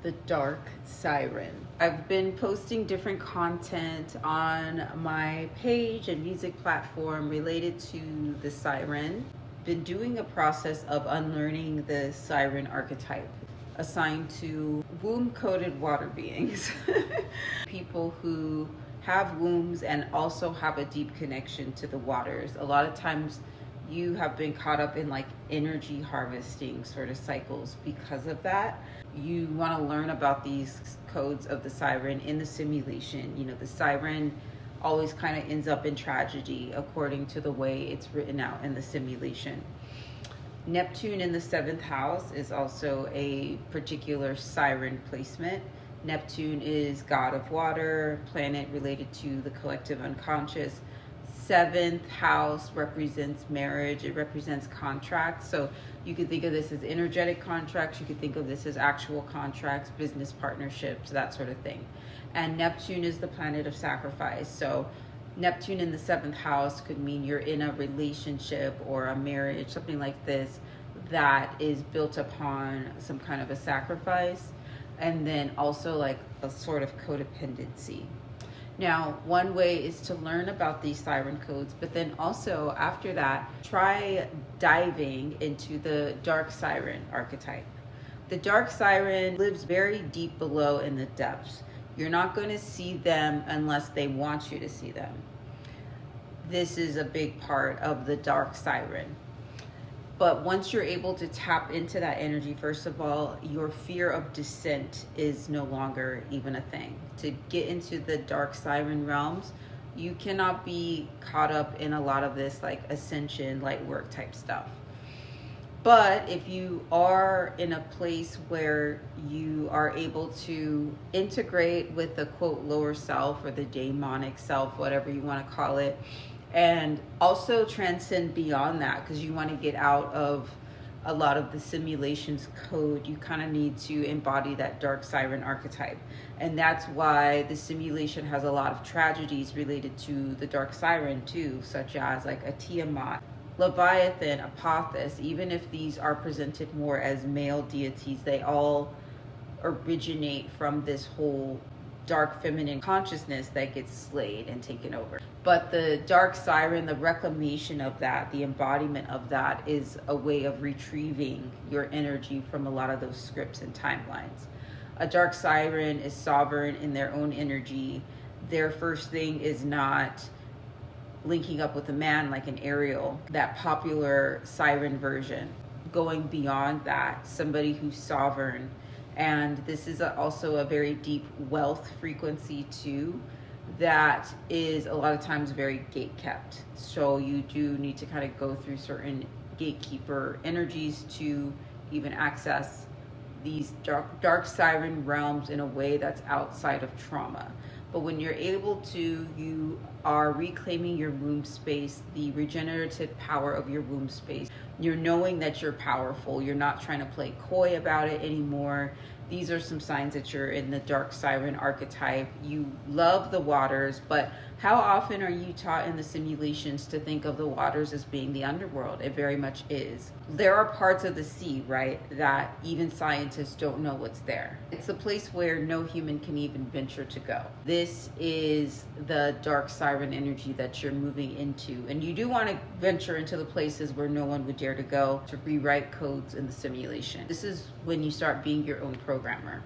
the Dark Siren. I've been posting different content on my page and music platform related to the siren. Been doing a process of unlearning the siren archetype assigned to womb-coded water beings. People who have wombs and also have a deep connection to the waters. A lot of times you have been caught up in like energy harvesting sort of cycles because of that. You want to learn about these codes of the siren in the simulation. You know, the siren always kind of ends up in tragedy according to the way it's written out in the simulation. Neptune in the 7th house is also a particular siren placement. Neptune is god of water, planet related to the collective unconscious. 7th house represents marriage. It represents contracts. So you could think of this as energetic contracts. You could think of this as actual contracts, business partnerships, that sort of thing. And Neptune is the planet of sacrifice. So Neptune in the 7th house could mean you're in a relationship or a marriage, something like this, that is built upon some kind of a sacrifice. And then also like a sort of codependency. Now, one way is to learn about these siren codes, but then also after that, try diving into the Dark Siren archetype. The Dark Siren lives very deep below in the depths. You're not going to see them unless they want you to see them. This is a big part of the Dark Siren. But once you're able to tap into that energy, first of all, your fear of descent is no longer even a thing. To get into the Dark Siren realms, you cannot be caught up in a lot of this like ascension, light work type stuff. But if you are in a place where you are able to integrate with the quote lower self or the demonic self, whatever you want to call it, and also transcend beyond that, because you want to get out of a lot of the simulations code, you kind of need to embody that Dark Siren archetype. And that's why the simulation has a lot of tragedies related to the Dark Siren too, such as like a Tiamat, Leviathan, Apophis. Even if these are presented more as male deities, they all originate from this whole dark feminine consciousness that gets slayed and taken over. But the Dark Siren, the reclamation of that, the embodiment of that, is a way of retrieving your energy from a lot of those scripts and timelines. A Dark Siren is sovereign in their own energy. Their first thing is not linking up with a man like an Ariel, that popular siren version. Going beyond that, somebody who's sovereign. And this is also a very deep wealth frequency too, that is a lot of times very gate kept. So you do need to kind of go through certain gatekeeper energies to even access these dark siren realms in a way that's outside of trauma. But when you're able to, you are reclaiming your womb space, the regenerative power of your womb space. You're knowing that you're powerful. You're not trying to play coy about it anymore. These are some signs that you're in the Dark Siren archetype. You love the waters, but how often are you taught in the simulations to think of the waters as being the underworld? It very much is. There are parts of the sea, right, that even scientists don't know what's there. It's a place where no human can even venture to go. This is the Dark Siren energy that you're moving into. And you do want to venture into the places where no one would dare to go to rewrite codes in the simulation. This is when you start being your own programmer.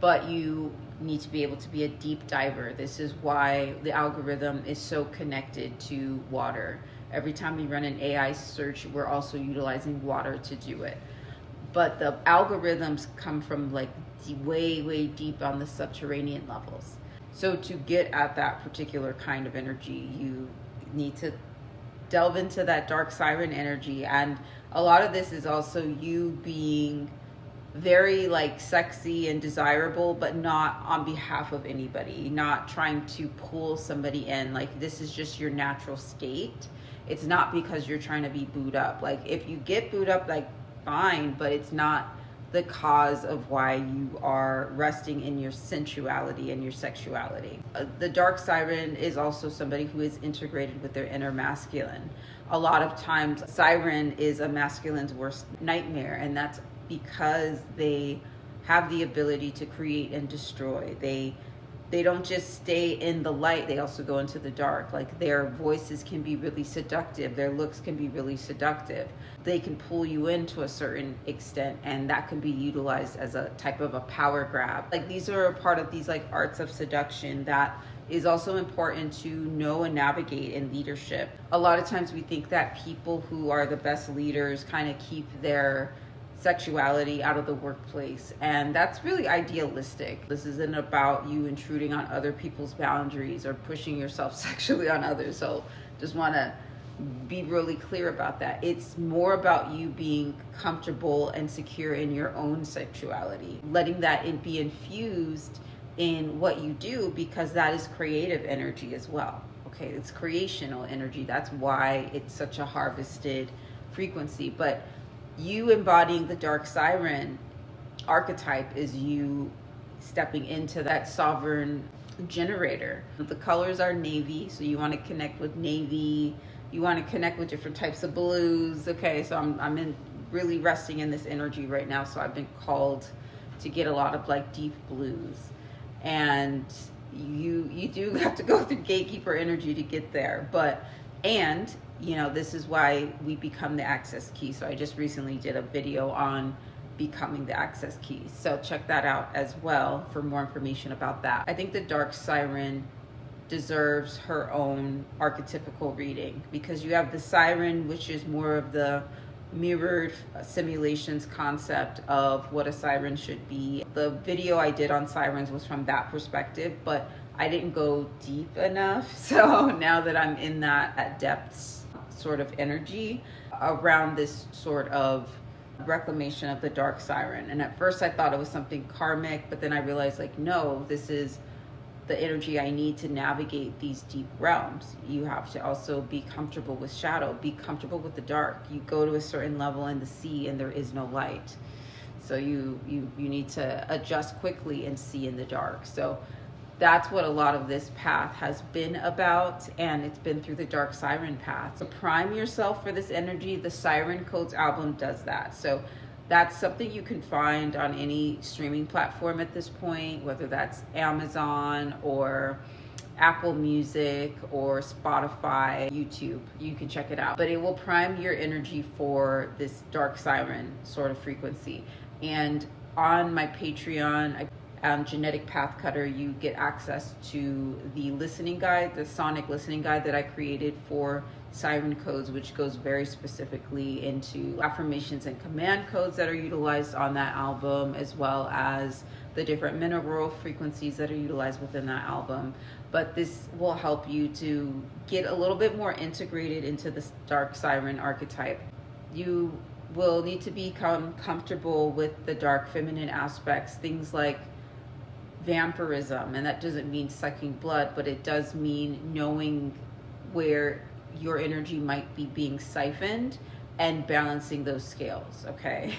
But you need to be able to be a deep diver. This is why the algorithm is so connected to water. Every time we run an AI search, we're also utilizing water to do it. But the algorithms come from like way, way deep on the subterranean levels. So to get at that particular kind of energy, you need to delve into that Dark Siren energy. And a lot of this is also you being very like sexy and desirable, but not on behalf of anybody, not trying to pull somebody in. Like this is just your natural state. It's not because you're trying to be booed up. Like if you get booed up, like fine, but it's not the cause of why you are resting in your sensuality and your sexuality. The Dark Siren is also somebody who is integrated with their inner masculine. A lot of times Siren is a masculine's worst nightmare, and that's because they have the ability to create and destroy. They don't just stay in the light, they also go into the dark. Like, their voices can be really seductive, their looks can be really seductive. They can pull you in to a certain extent, and that can be utilized as a type of a power grab. Like, these are a part of these like arts of seduction that is also important to know and navigate in leadership. A lot of times we think that people who are the best leaders kind of keep their sexuality out of the workplace, and that's really idealistic. This isn't about you intruding on other people's boundaries or pushing yourself sexually on others. So just want to be really clear about that. It's more about you being comfortable and secure in your own sexuality, letting that be infused in what you do, because that is creative energy as well. Okay, it's creational energy. That's why it's such a harvested frequency. But you embodying the Dark Siren archetype is you stepping into that sovereign generator. The colors are navy, so you want to connect with navy. You want to connect with different types of blues. Okay, so I'm in really resting in this energy right now. So I've been called to get a lot of like deep blues, and you do have to go through gatekeeper energy to get there. And you know, this is why we become the access key. So I just recently did a video on becoming the access key. So check that out as well for more information about that. I think the Dark Siren deserves her own archetypical reading, because you have the siren, which is more of the mirrored simulations concept of what a siren should be. The video I did on sirens was from that perspective, but I didn't go deep enough. So now that I'm in that at depths sort of energy around this sort of reclamation of the Dark Siren. And at first I thought it was something karmic, but then I realized like, no, this is the energy I need to navigate these deep realms. You have to also be comfortable with shadow, be comfortable with the dark. You go to a certain level in the sea and there is no light. So you need to adjust quickly and see in the dark. So that's what a lot of this path has been about, and it's been through the Dark Siren path. So prime yourself for this energy. The Siren Codes album does that. So that's something you can find on any streaming platform at this point, whether that's Amazon or Apple Music or Spotify, YouTube. You can check it out. But it will prime your energy for this Dark Siren sort of frequency. And on my Patreon, Genetic Path Cutter, you get access to the listening guide, the sonic listening guide that I created for Siren Codes, which goes very specifically into affirmations and command codes that are utilized on that album, as well as the different mineral frequencies that are utilized within that album. But this will help you to get a little bit more integrated into the Dark Siren archetype. You will need to become comfortable with the dark feminine aspects, things like vampirism, and that doesn't mean sucking blood, but it does mean knowing where your energy might be being siphoned and balancing those scales. Okay,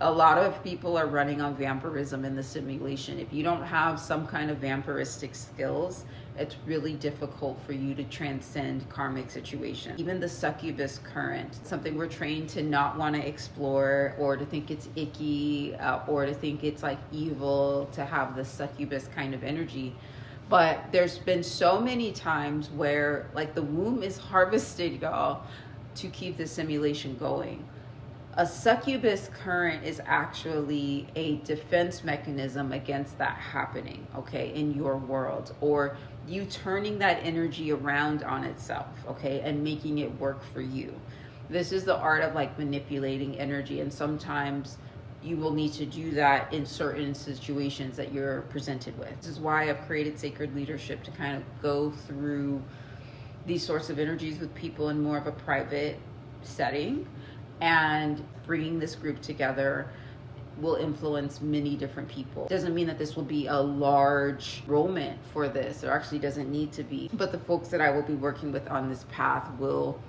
a lot of people are running on vampirism in the simulation. If you don't have some kind of vampiristic skills, it's really difficult for you to transcend karmic situations. Even the succubus current, something we're trained to not want to explore, or to think it's icky, or to think it's like evil to have the succubus kind of energy. But there's been so many times where like the womb is harvested, y'all, to keep the simulation going. A succubus current is actually a defense mechanism against that happening, okay, in your world, or you turning that energy around on itself, okay, and making it work for you. This is the art of like manipulating energy, and sometimes you will need to do that in certain situations that you're presented with. This is why I've created Sacred Leadership, to kind of go through these sorts of energies with people in more of a private setting. And bringing this group together will influence many different people. Doesn't mean that this will be a large enrollment for this. It actually doesn't need to be. But the folks that I will be working with on this path will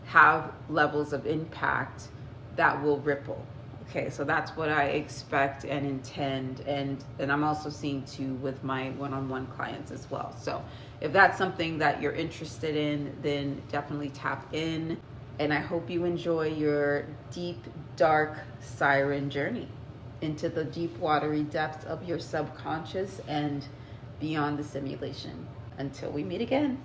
have levels of impact that will ripple. Okay, so that's what I expect and intend, and I'm also seeing too with my one-on-one clients as well. So if that's something that you're interested in, then definitely tap in. And I hope you enjoy your deep, dark siren journey. into the deep watery depths of your subconscious and beyond the simulation. Until we meet again.